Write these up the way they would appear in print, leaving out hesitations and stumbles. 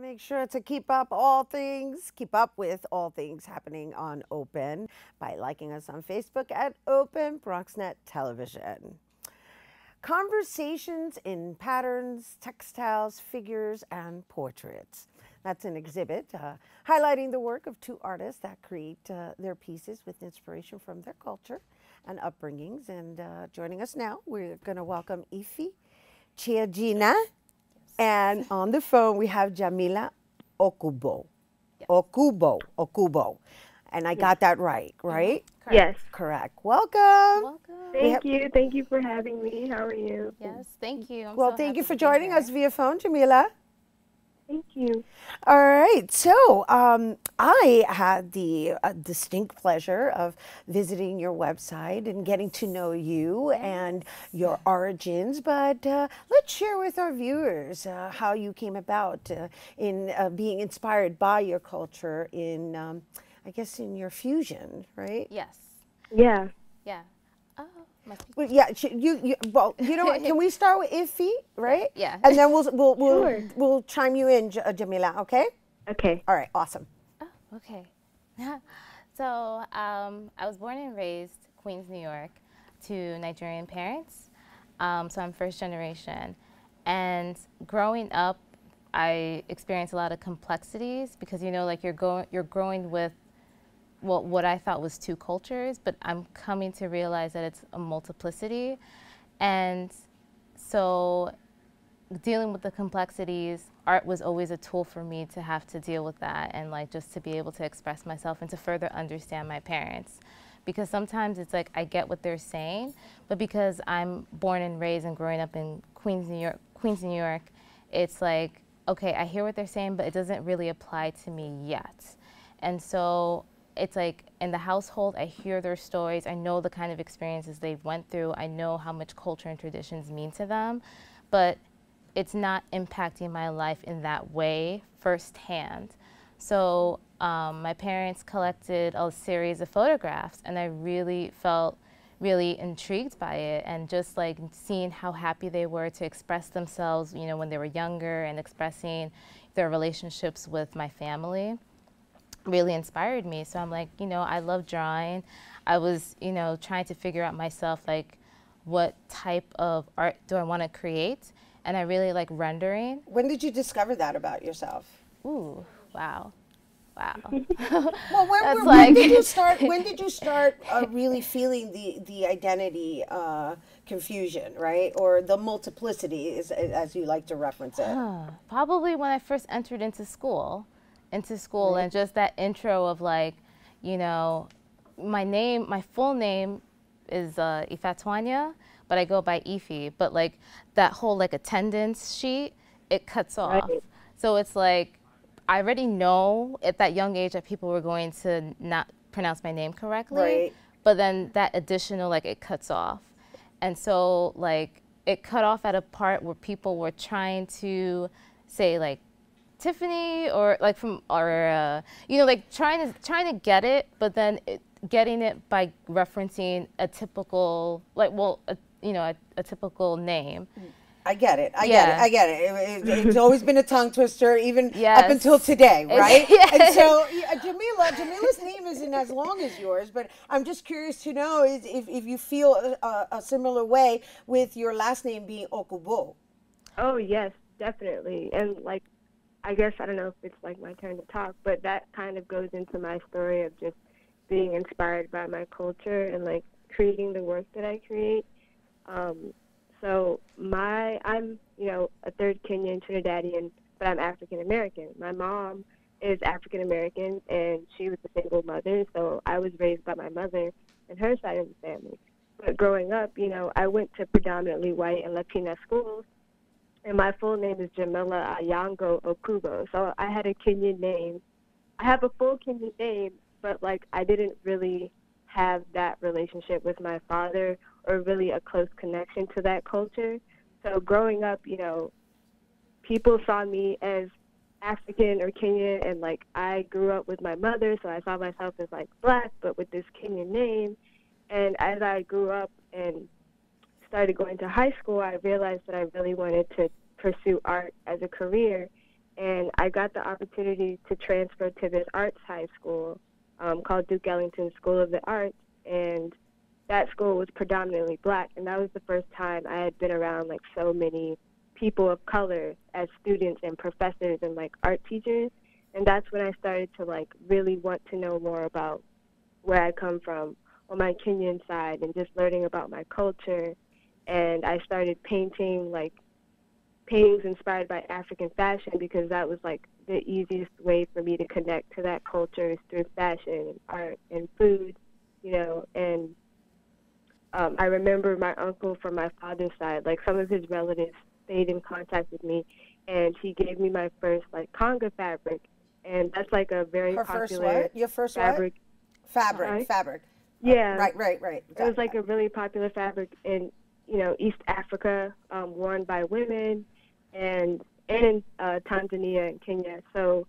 make sure to keep up with all things happening on Open by liking us on Facebook at Open BronxNet Television. Conversations in Patterns, Textiles, Figures, and Portraits. That's an exhibit highlighting the work of two artists that create their pieces with inspiration from their culture and upbringings. And joining us now, we're going to welcome Ifi Chiagina. And on the phone, we have Jamila Okubo. Yes. Okubo. And I got that right? Correct. Yes. Correct. Welcome. Welcome. Thank you. Thank you for having me. How are you? Yes, thank you. Well, thank you for joining us via phone, Jamila. Thank you. All right. So I had the distinct pleasure of visiting your website and getting to know you and your origins. But let's share with our viewers how you came about in being inspired by your culture in, I guess, in your fusion, right? Yes. Yeah. Yeah. Well, yeah, well, you know what? Can we start with Ifi, right? Yeah. And then Sure. we'll chime you in, Jamila. Okay. Okay. All right. Awesome. Oh, okay. So I was born and raised Queens, New York, to Nigerian parents. So I'm first generation, and growing up, I experienced a lot of complexities because like you're growing with what I thought was two cultures, but I'm coming to realize that it's a multiplicity. And so dealing with the complexities, art was always a tool for me to have to deal with that and just to be able to express myself and to further understand my parents. Because sometimes it's like I get what they're saying, but because I'm born and raised and growing up in Queens, New York, it's like, okay, I hear what they're saying, but it doesn't really apply to me yet. And so it's like in the household, I hear their stories. I know the kind of experiences they've went through. I know how much culture and traditions mean to them, but it's not impacting my life in that way firsthand. So my parents collected a series of photographs, and I really felt really intrigued by it, and just seeing how happy they were to express themselves, when they were younger, and expressing their relationships with my family really inspired me. So I'm like, I love drawing. I was, trying to figure out myself, what type of art do I want to create? And I really like rendering. When did you discover that about yourself? Ooh, wow. Wow. Well, when did you start? When did you start really feeling the identity confusion, right, or the multiplicity, as you like to reference it? Probably when I first entered into school, right. And just that intro of my full name is Ifatwanya, but I go by Ifi. But that whole attendance sheet, it cuts off. Right. So it's like I already know at that young age that people were going to not pronounce my name correctly. Right. But then that additional it cuts off, and so it cut off at a part where people were trying to say Tiffany or trying to get it, but then getting it by referencing a typical a typical name. I get it. I get it. It's always been a tongue twister, even Yes. up until today, right? Yes. And so Jamila's name isn't as long as yours, but I'm just curious to know if you feel a similar way with your last name being Okubo. Oh, yes, definitely. And I guess, I don't know if it's my turn to talk, but that kind of goes into my story of just being inspired by my culture and creating the work that I create. So I'm, a third Kenyan Trinidadian, but I'm African American. My mom is African American, and she was a single mother, so I was raised by my mother and her side of the family. But growing up, I went to predominantly white and Latina schools, and my full name is Jamila Ayango Okubo. So I had a Kenyan name. I have a full Kenyan name, but I didn't really have that relationship with my father or really a close connection to that culture. So growing up, people saw me as African or Kenyan, and I grew up with my mother, so I saw myself as black, but with this Kenyan name. And as I grew up and started going to high school, I realized that I really wanted to pursue art as a career. and I got the opportunity to transfer to this arts high school called Duke Ellington School of the Arts, and that school was predominantly black, and that was the first time I had been around like so many people of color as students and professors and like art teachers, and that's when I started to like really want to know more about where I come from on my Kenyan side and just learning about my culture. And I started painting like paintings inspired by African fashion because that was like the easiest way for me to connect to that culture is through fashion and art and food, you know. And I remember my uncle from my father's side, like some of his relatives stayed in contact with me, and he gave me my first like conga fabric, and that's like a very Her popular first what? Your first fabric. what? Fabric. Sorry? Fabric. Yeah, Right. it was like a really popular fabric in, you know, East Africa, worn by women, and in Tanzania and Kenya. So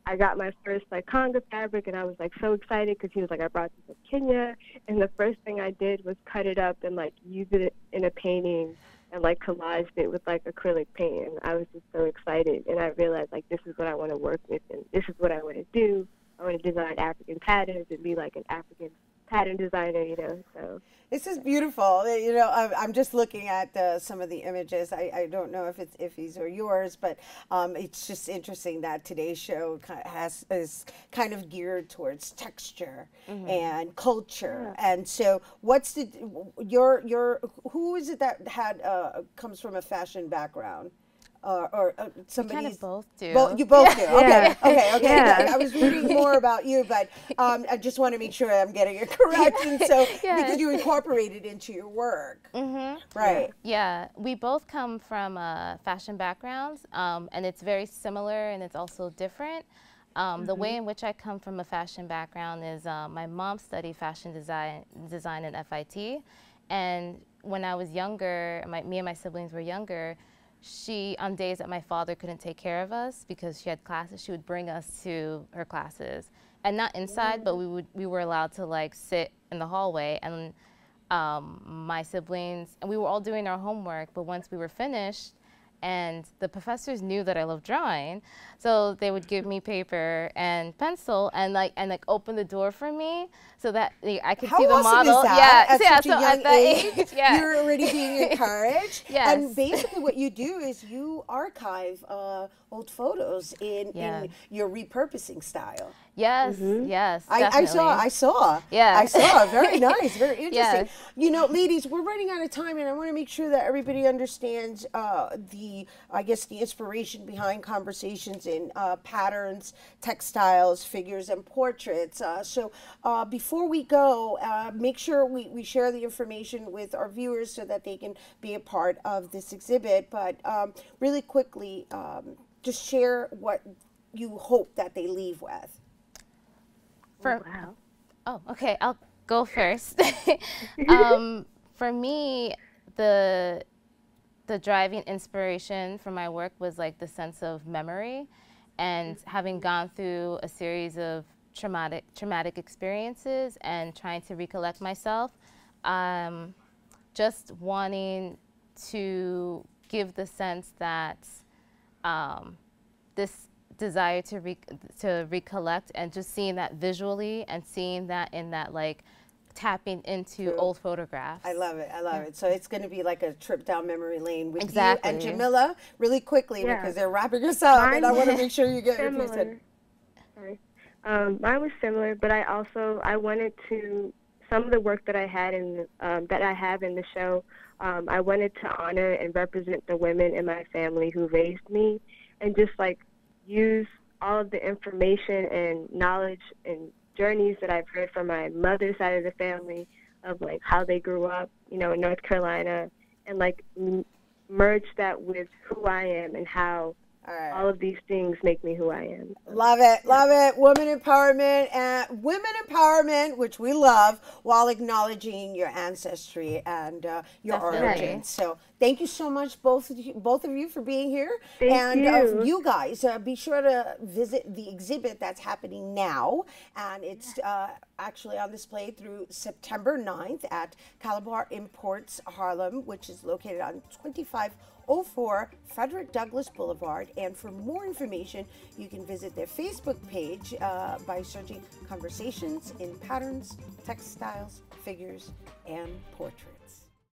I got my first like conga fabric, and I was like so excited because he was like, I brought this from Kenya, and the first thing I did was cut it up and like use it in a painting and like collaged it with like acrylic paint, and I was just so excited, and I realized like this is what I want to work with, and this is what I want to do. I want to design African patterns and be like an African pattern designer, you know. So this is beautiful. You know, I'm just looking at some of the images. I don't know if these are yours, but it's just interesting that today's show is kind of geared towards texture and culture. Yeah. And so, what's your who is it that had comes from a fashion background? Or somebody kind of both do. You both do. Yeah. Okay. Yeah. I was reading more about you, but I just want to make sure I'm getting it correct. And so, because you incorporate it into your work, right? Yeah, we both come from fashion backgrounds, and it's very similar, and it's also different. The way in which I come from a fashion background is my mom studied fashion design at FIT, and when I was younger, me and my siblings were younger. On days that my father couldn't take care of us because she had classes, she would bring us to her classes, and not inside, but we were allowed to like sit in the hallway, and my siblings, and we were all doing our homework, but once we were finished, and the professors knew that I loved drawing, so they would give me paper and pencil and like open the door for me so that I could see the model. Is that? Yeah, At such a young age, yeah. You're already being encouraged. Yes. And basically, what you do is you archive old photos in your repurposing style. Yes, yes. I saw. Yeah. I saw. Very nice. Very interesting. Yes. You know, ladies, we're running out of time, and I want to make sure that everybody understands the inspiration behind conversations in patterns, textiles, figures, and portraits. So before we go, make sure we share the information with our viewers so that they can be a part of this exhibit. But really quickly, just share what you hope that they leave with. Wow. Oh, okay. I'll go first. For me, the driving inspiration for my work was like the sense of memory, and having gone through a series of traumatic experiences and trying to recollect myself, just wanting to give the sense that this desire to recollect, and just seeing that visually and seeing that in that like tapping into old photographs. I love it. I love it. So it's going to be like a trip down memory lane with you and Jamila really quickly because they're wrapping us up, and I want to make sure you get your piece in. Sorry. Mine was similar, but I wanted to, some of the work that I had that I have in the show, I wanted to honor and represent the women in my family who raised me, and just like use all of the information and knowledge and journeys that I've heard from my mother's side of the family of like how they grew up, you know, in North Carolina, and like merge that with who I am and how all of these things make me who I am. Love it. Love it. Women empowerment, which we love, while acknowledging your ancestry and your origins. So thank you so much, both of you, for being here. Thank you. You guys, be sure to visit the exhibit that's happening now, and it's actually on display through September 9th at Calabar Imports Harlem, which is located on 25 104 Frederick Douglass Boulevard. And for more information, you can visit their Facebook page by searching Conversations in Patterns, Textiles, Figures, and Portraits.